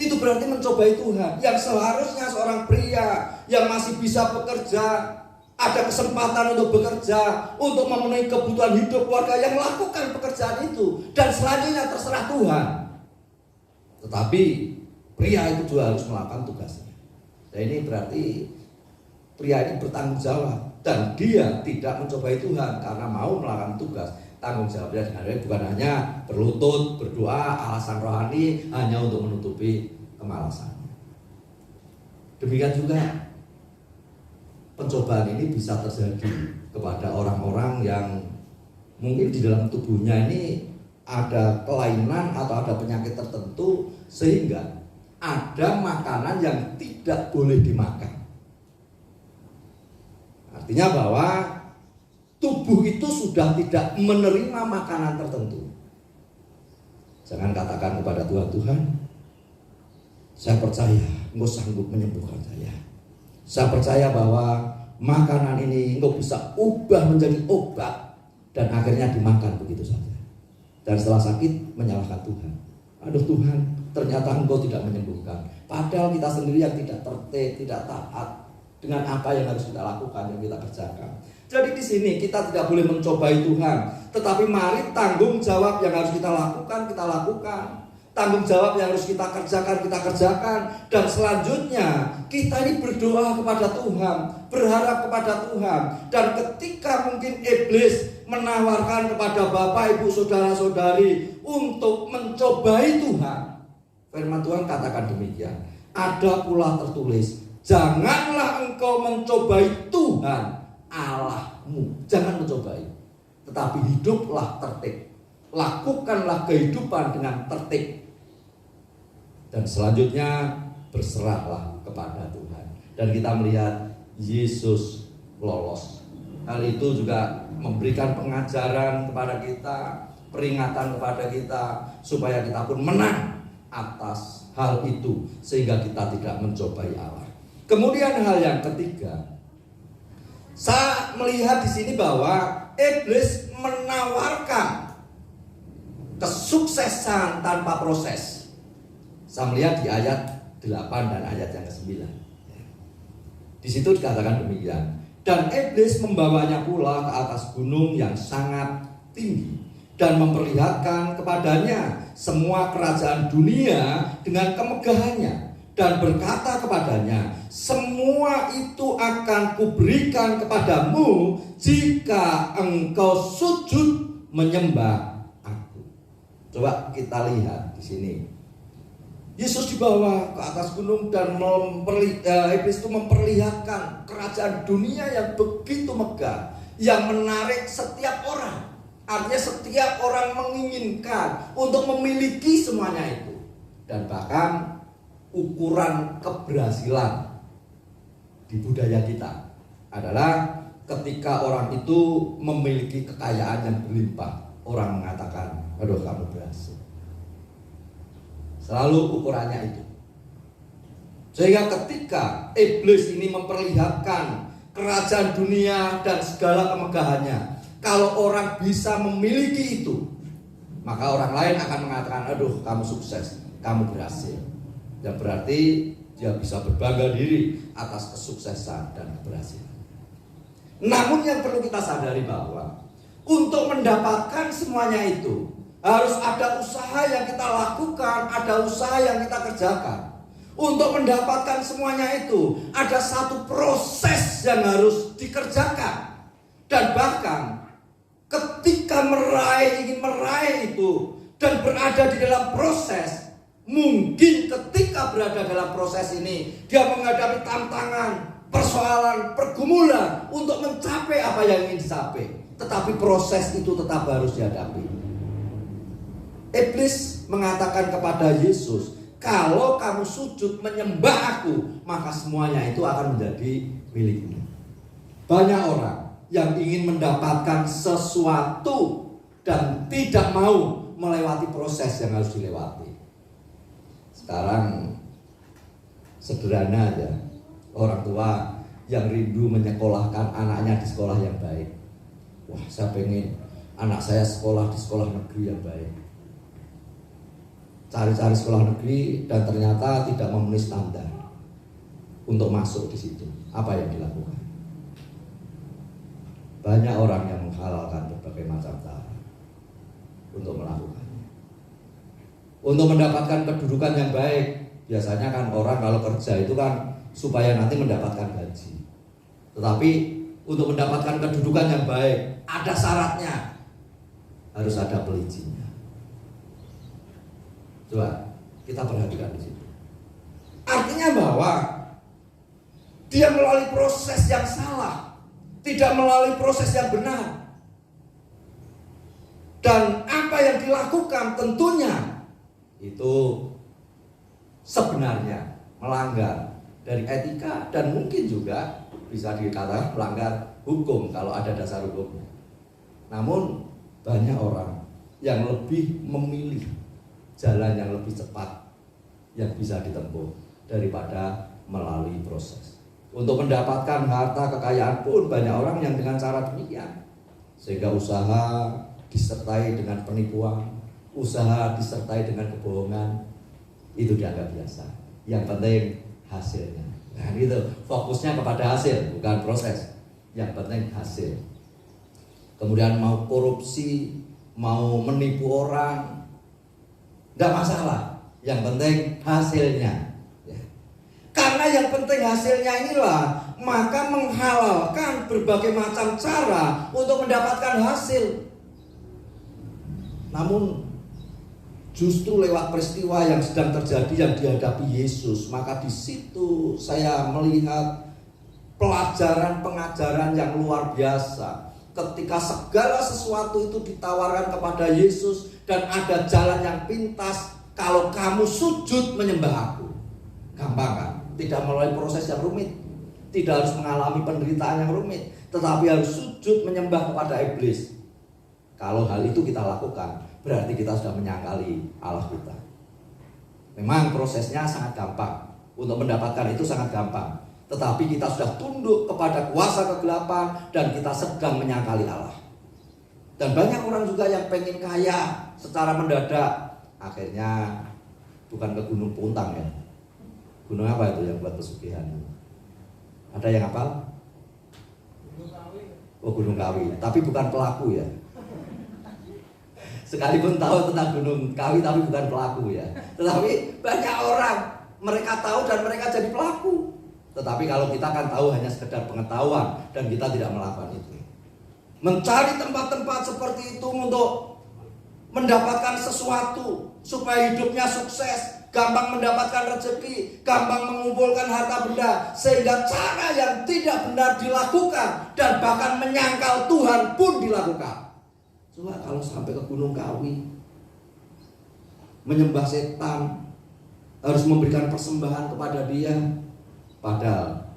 Itu berarti mencobai Tuhan. Yang seharusnya seorang pria yang masih bisa bekerja, ada kesempatan untuk bekerja, untuk memenuhi kebutuhan hidup keluarga, yang melakukan pekerjaan itu, dan selanjutnya terserah Tuhan. Tetapi pria itu juga harus melakukan tugasnya. Nah ini berarti pria ini bertanggung jawab, dan dia tidak mencobai Tuhan karena mau melakukan tugas. Tanggung jawabnya bukan hanya berlutut, berdoa, alasan rohani hanya untuk menutupi kemalasannya. Demikian juga pencobaan ini bisa terjadi kepada orang-orang yang mungkin di dalam tubuhnya ini ada kelainan atau ada penyakit tertentu, sehingga ada makanan yang tidak boleh dimakan. Artinya bahwa tubuh itu sudah tidak menerima makanan tertentu. Jangan katakan kepada Tuhan, Tuhan, saya percaya Engkau sanggup menyembuhkan saya. Saya percaya bahwa makanan ini Engkau bisa ubah menjadi obat, dan akhirnya dimakan begitu saja. Dan setelah sakit menyalahkan Tuhan. Aduh Tuhan, ternyata Engkau tidak menyembuhkan. Padahal kita sendiri yang tidak tertib, tidak taat dengan apa yang harus kita lakukan, yang kita kerjakan. Jadi di sini kita tidak boleh mencobai Tuhan, tetapi mari tanggung jawab yang harus kita lakukan, kita lakukan. tanggung jawab yang harus kita kerjakan. Dan selanjutnya kita ini berdoa kepada Tuhan, berharap kepada Tuhan. Dan ketika mungkin iblis menawarkan kepada Bapak, Ibu, Saudara-saudari untuk mencobai Tuhan, firman Tuhan katakan demikian. Ada pula tertulis, janganlah engkau mencobai Tuhan Allahmu. Jangan mencobai, tetapi hiduplah tertib. Lakukanlah kehidupan dengan tertib. Dan selanjutnya berserahlah kepada Tuhan. Dan kita melihat Yesus lolos. Hal itu juga memberikan pengajaran kepada kita, peringatan kepada kita, supaya kita pun menang atas hal itu, sehingga kita tidak mencobai Allah. Kemudian hal yang ketiga, saya melihat di sini bahwa iblis menawarkan kesuksesan tanpa proses. Saya melihat di ayat 8 dan ayat yang ke-9. Di situ dikatakan demikian. Dan iblis membawanya pula ke atas gunung yang sangat tinggi dan memperlihatkan kepadanya semua kerajaan dunia dengan kemegahannya, dan berkata kepadanya, semua itu akan kuberikan kepadamu jika engkau sujud menyembah aku. Coba kita lihat di sini. Yesus dibawa ke atas gunung dan iblis itu memperlihatkan kerajaan dunia yang begitu megah, yang menarik setiap orang. Artinya setiap orang menginginkan untuk memiliki semuanya itu. Dan bahkan ukuran keberhasilan di budaya kita adalah ketika orang itu memiliki kekayaan yang berlimpah, orang mengatakan, aduh kamu berhasil. Selalu ukurannya itu. Sehingga ketika iblis ini memperlihatkan kerajaan dunia dan segala kemegahannya, kalau orang bisa memiliki itu, maka orang lain akan mengatakan, aduh kamu sukses, kamu berhasil. Yang berarti dia bisa berbangga diri atas kesuksesan dan keberhasilan. Namun yang perlu kita sadari bahwa untuk mendapatkan semuanya itu harus ada usaha yang kita lakukan, ada usaha yang kita kerjakan. Untuk mendapatkan semuanya itu ada satu proses yang harus dikerjakan. Dan bahkan ketika ingin meraih itu dan berada di dalam proses, mungkin ketika berada dalam proses ini dia menghadapi tantangan, persoalan, pergumulan untuk mencapai apa yang ingin dicapai. Tetapi proses itu tetap harus dihadapi. Iblis mengatakan kepada Yesus, kalau kamu sujud menyembah aku, maka semuanya itu akan menjadi milikmu. Banyak orang yang ingin mendapatkan sesuatu dan tidak mau melewati proses yang harus dilewati. Sekarang sederhana aja, orang tua yang rindu menyekolahkan anaknya di sekolah yang baik. Wah, saya pengen anak saya sekolah di sekolah negeri yang baik. Cari-cari sekolah negeri dan ternyata tidak memenuhi standar untuk masuk di situ. Apa yang dilakukan? Banyak orang yang menghalalkan berbagai macam cara untuk melakukannya. Untuk mendapatkan kedudukan yang baik, biasanya kan orang kalau kerja itu kan supaya nanti mendapatkan gaji. Tetapi untuk mendapatkan kedudukan yang baik, ada syaratnya, harus ada pelizinnya. Coba kita perhatikan di situ. Artinya bahwa dia melalui proses yang salah, tidak melalui proses yang benar. Dan apa yang dilakukan tentunya itu sebenarnya melanggar dari etika dan mungkin juga bisa dikatakan melanggar hukum kalau ada dasar hukumnya. Namun banyak orang yang lebih memilih jalan yang lebih cepat yang bisa ditempuh daripada melalui proses. Untuk mendapatkan harta kekayaan pun banyak orang yang dengan cara demikian. Sehingga usaha disertai dengan penipuan, usaha disertai dengan kebohongan, itu dianggap biasa. Yang penting hasilnya. Nah itu fokusnya kepada hasil, bukan proses. Yang penting hasil. Kemudian mau korupsi, mau menipu orang, tidak masalah. yang penting hasilnya. Ya. Karena yang penting hasilnya inilah, maka menghalalkan berbagai macam cara untuk mendapatkan hasil. Namun justru lewat peristiwa yang sedang terjadi yang dihadapi Yesus, maka di situ saya melihat pelajaran pengajaran yang luar biasa. Ketika segala sesuatu itu ditawarkan kepada Yesus dan ada jalan yang pintas, kalau kamu sujud menyembah aku. Gampang kan? Tidak melalui proses yang rumit, tidak harus mengalami penderitaan yang rumit, tetapi harus sujud menyembah kepada iblis. Kalau hal itu kita lakukan, berarti kita sudah menyangkali Allah kita. Memang prosesnya sangat gampang, untuk mendapatkan itu sangat gampang, tetapi kita sudah tunduk kepada kuasa kegelapan dan kita sedang menyangkali Allah. Dan banyak orang juga yang pengen kaya secara mendadak, akhirnya bukan ke Gunung Puntang ya. Gunung apa itu yang buat pesugihan? Ada yang hafal? Oh, Gunung Kawi, tapi bukan pelaku ya. Sekalipun tahu tentang Gunung Kawi tapi bukan pelaku ya. Tetapi banyak orang, mereka tahu dan mereka jadi pelaku. Tetapi kalau kita kan tahu hanya sekedar pengetahuan dan kita tidak melakukan itu. Mencari tempat-tempat seperti itu untuk mendapatkan sesuatu supaya hidupnya sukses, gampang mendapatkan rezeki, gampang mengumpulkan harta benda, sehingga cara yang tidak benar dilakukan dan bahkan menyangkal Tuhan pun dilakukan. Coba kalau sampai ke Gunung Kawi, menyembah setan, harus memberikan persembahan kepada dia, padahal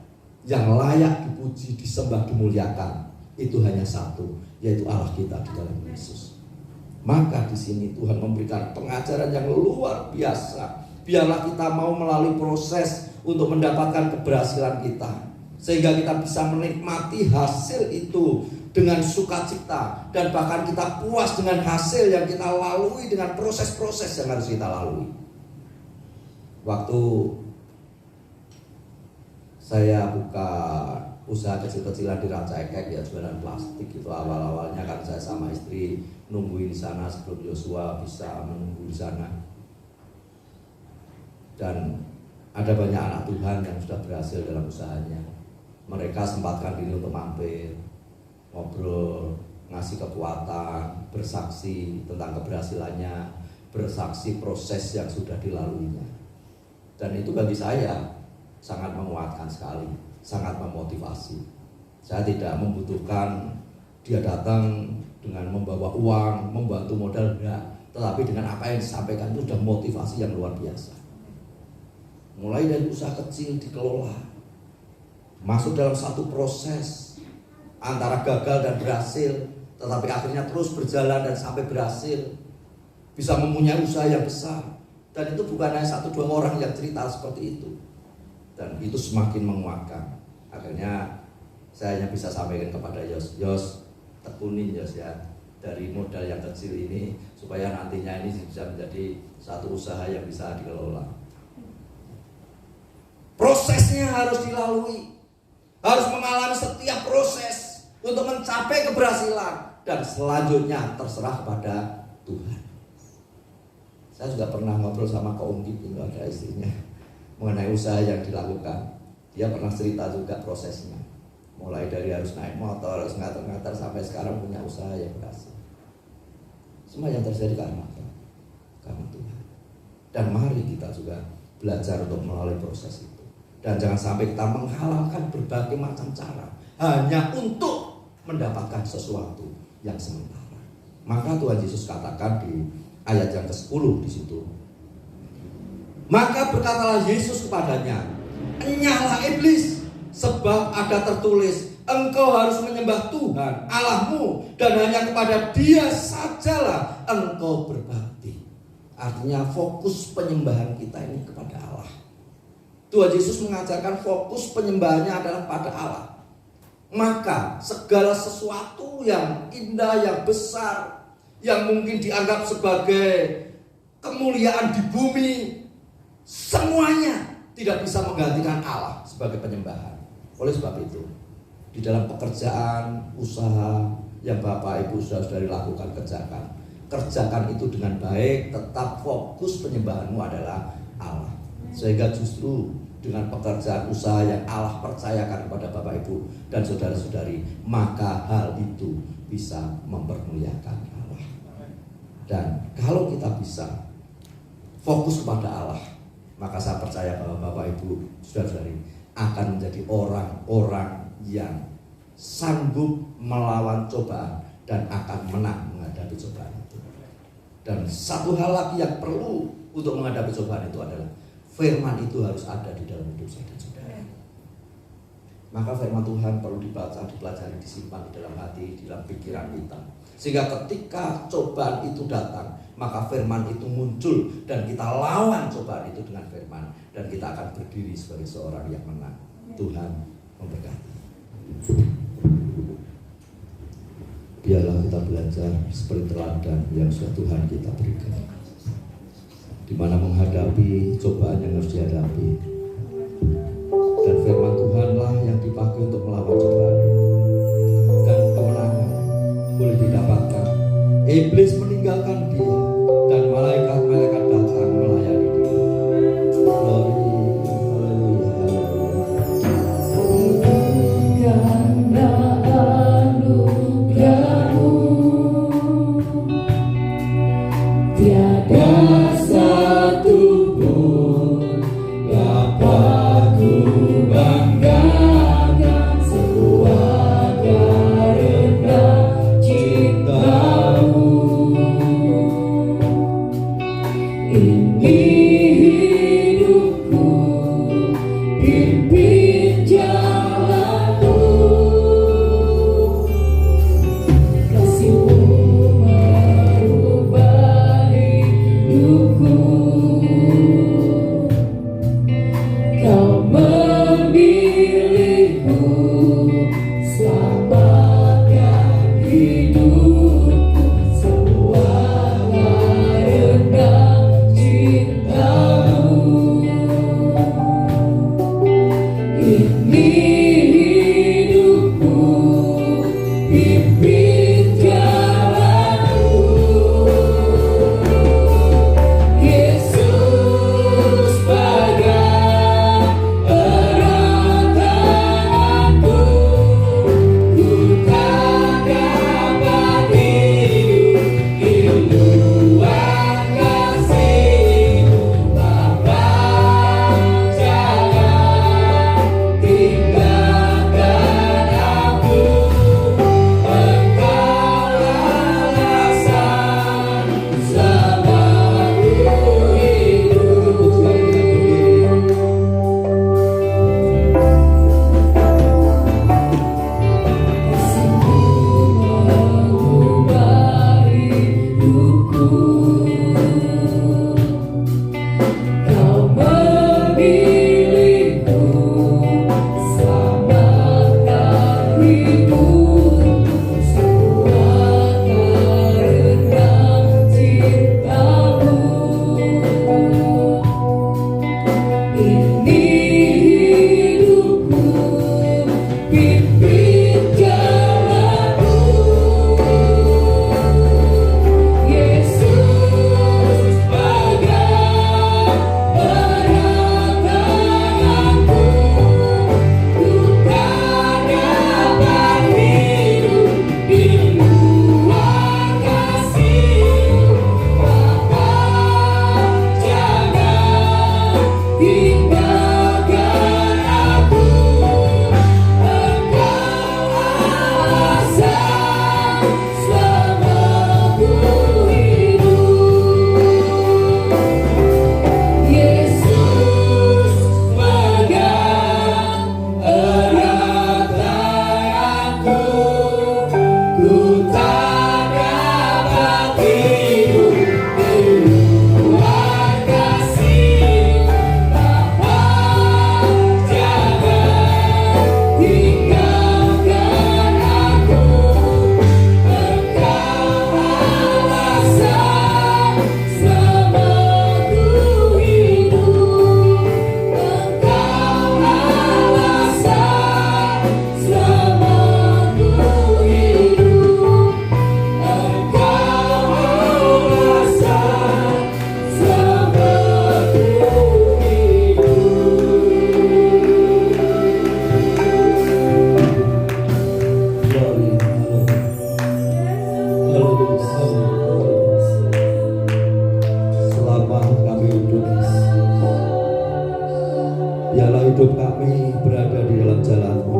yang layak dipuji, disembah, dimuliakan itu hanya satu, yaitu Allah kita di dalam Yesus. Maka di sini Tuhan memberikan pengajaran yang luar biasa. Biarlah kita mau melalui proses untuk mendapatkan keberhasilan kita, sehingga kita bisa menikmati hasil itu dengan sukacita, dan bahkan kita puas dengan hasil yang kita lalui, dengan proses-proses yang harus kita lalui. Waktu saya buka usaha kecil-kecilan di Ranca Ekek ya, jualan plastik itu, awal-awalnya kan saya sama istri nungguin di sana sebelum Yosua bisa menunggu di sana. Dan ada banyak anak Tuhan yang sudah berhasil dalam usahanya. Mereka sempatkan diri untuk mampir, ngobrol, ngasih kekuatan, bersaksi tentang keberhasilannya, bersaksi proses yang sudah dilaluinya. Dan itu bagi saya sangat menguatkan sekali, sangat memotivasi. Saya tidak membutuhkan dia datang dengan membawa uang, membantu modal, enggak. Tetapi dengan apa yang disampaikan itu sudah motivasi yang luar biasa. Mulai dari usaha kecil dikelola, masuk dalam satu proses antara gagal dan berhasil, tetapi akhirnya terus berjalan dan sampai berhasil, bisa mempunyai usaha yang besar. Dan itu bukan hanya 1-2 orang yang cerita seperti itu. Dan itu semakin menguatkan. Akhirnya saya hanya bisa sampaikan kepada Yos, tekunin Yos ya, dari modal yang kecil ini, supaya nantinya ini bisa menjadi satu usaha yang bisa dikelola. Prosesnya harus dilalui, harus mengalami setiap proses untuk mencapai keberhasilan, dan selanjutnya terserah kepada Tuhan. Saya juga pernah ngobrol sama Kak Unggi, itu ada istrinya, mengenai usaha yang dilakukan. Dia pernah cerita juga prosesnya, mulai dari harus naik motor, harus ngater-ngater, sampai sekarang punya usaha yang berhasil. Semua yang terjadi karena apa? Karena Tuhan. Dan mari kita juga belajar untuk melalui proses itu. Dan jangan sampai kita menghalalkan berbagai macam cara hanya untuk mendapatkan sesuatu yang sementara. Maka Tuhan Yesus katakan di ayat yang ke-10 di situ. Maka berkatalah Yesus kepadanya, "Enyahlah iblis, sebab ada tertulis, engkau harus menyembah Tuhan Allahmu, dan hanya kepada Dia sajalah engkau berbakti." Artinya fokus penyembahan kita ini kepada Allah. Tuhan Yesus mengajarkan fokus penyembahannya adalah pada Allah. Maka segala sesuatu yang indah, yang besar, yang mungkin dianggap sebagai kemuliaan di bumi, semuanya tidak bisa menggantikan Allah sebagai penyembahan. Oleh sebab itu, di dalam pekerjaan, usaha yang Bapak Ibu Saudara lakukan, kerjakan, kerjakan itu dengan baik, tetap fokus penyembahanmu adalah Allah. Sehingga justru dengan pekerjaan usaha yang Allah percayakan kepada Bapak Ibu dan saudara-saudari, maka hal itu bisa mempermuliakan Allah. Dan kalau kita bisa fokus kepada Allah, maka saya percaya bahwa Bapak Ibu saudara-saudari akan menjadi orang-orang yang sanggup melawan cobaan dan akan menang menghadapi cobaan itu. Dan satu hal lagi yang perlu untuk menghadapi cobaan itu adalah firman itu harus ada di dalam hidup saya dan saudara. Maka firman Tuhan perlu dibaca, dipelajari, disimpan di dalam hati, di dalam pikiran kita. Sehingga ketika cobaan itu datang, maka firman itu muncul dan kita lawan cobaan itu dengan firman, dan kita akan berdiri sebagai seorang yang menang. Tuhan memberkati. Biarlah kita belajar seperti teladan yang sudah Tuhan kita berikan, di mana menghadapi cobaan yang harus dihadapi, dan firman Tuhanlah yang dipakai untuk melawan cobaan itu, dan kemenangan boleh didapatkan. Iblis meninggalkan dia dan malaikat-malaikat datang melayani dia. Glory, haleluya. Karena anugerahmu tiada satu pun biarlah hidup kami berada di dalam jalan-Mu.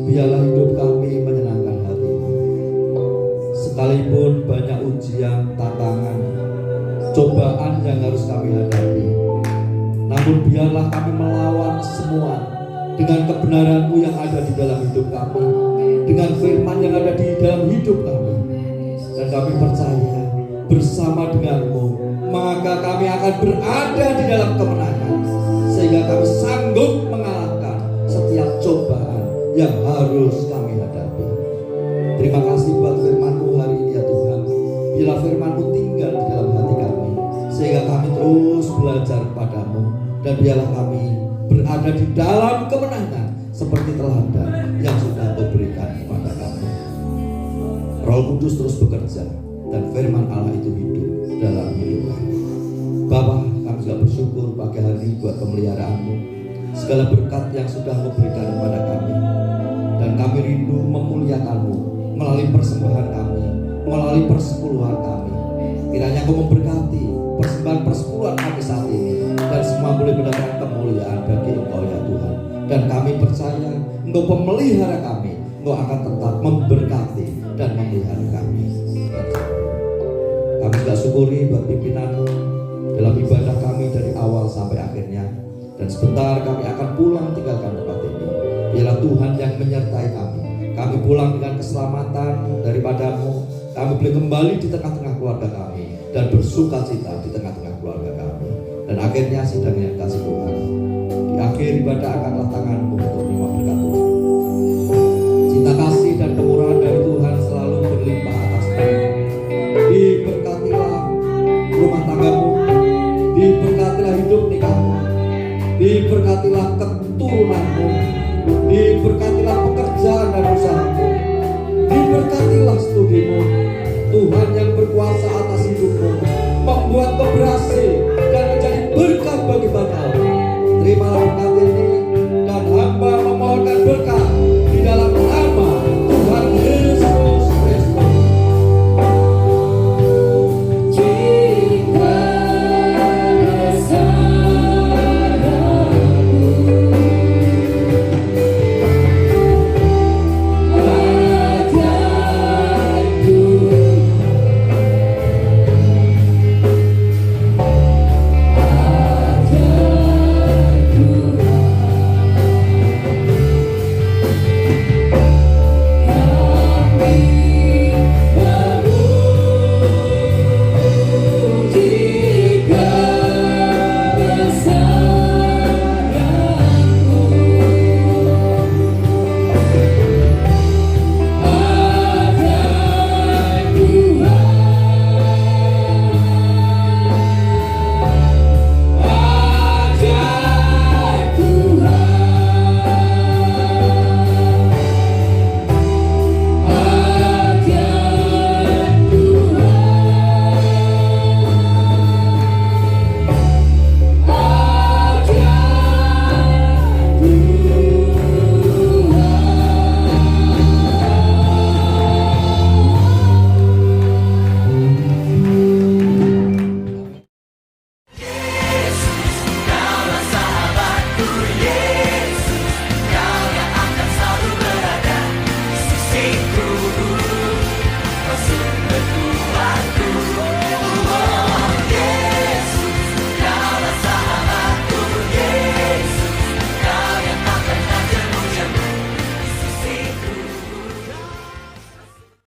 Biarlah hidup kami menyenangkan hati-Mu. Sekalipun banyak ujian, tantangan, cobaan yang harus kami hadapi, namun biarlah kami melawan semua dengan kebenaran-Mu yang ada di dalam hidup kami, dengan firman yang ada di dalam hidup kami. Dan kami percaya bersama dengan-Mu, maka kami akan berada di dalam kemenangan, sehingga kami sanggup mengalahkan setiap cobaan yang harus kami hadapi. Terima kasih buat firman-Mu hari ini ya Tuhan. Bila firman-Mu tinggal di dalam hati kami, sehingga kami terus belajar padamu, dan biarlah kami berada di dalam kemenangan seperti teladan yang sudah Kau berikan kepada kami. Roh Kudus terus bekerja dan firman Allah itu hidup dalam hidup kami. Bapa, kami juga bersyukur pagi hari ini buat pemeliharaan-Mu, segala berkat yang sudah Kau berikan kepada kami, dan kami rindu memuliakan-Mu melalui persembahan kami, melalui persepuluhan kami. Kiranya Kau memberkati persembahan persepuluhan kami saat ini, dan semua boleh mendapatkan kemuliaan bagi Engkau ya Tuhan. Dan kami percaya Engkau pemelihara kami, Engkau akan tetap memberkati dan memelihara kami. Kami juga syukuri buat pimpinan-Mu dalam ibadah kami dari awal sampai akhirnya. Dan sebentar kami akan pulang tinggalkan tempat ini. Biarlah Tuhan yang menyertai kami. Kami pulang dengan keselamatan daripada-Mu. Kami boleh kembali di tengah-tengah keluarga kami dan bersuka cita di tengah-tengah keluarga kami. Dan akhirnya sidang yang kasih Tuhan, di akhir ibadah angkatlah tangan-Mu untuk menerima berkat Tuhan. Cinta kasih dan kemurahan dari Tuhan selalu berlimpah atas kami. Diberkatilah rumah tangga-Mu, diberkatilah hidup nikah-Mu, diberkatilah keturunan-Mu, diberkatilah pekerjaan dan usaha-Mu, diberkatilah studi-Mu. Tuhan yang berkuasa atas hidup-Mu, membuat Kau berhasil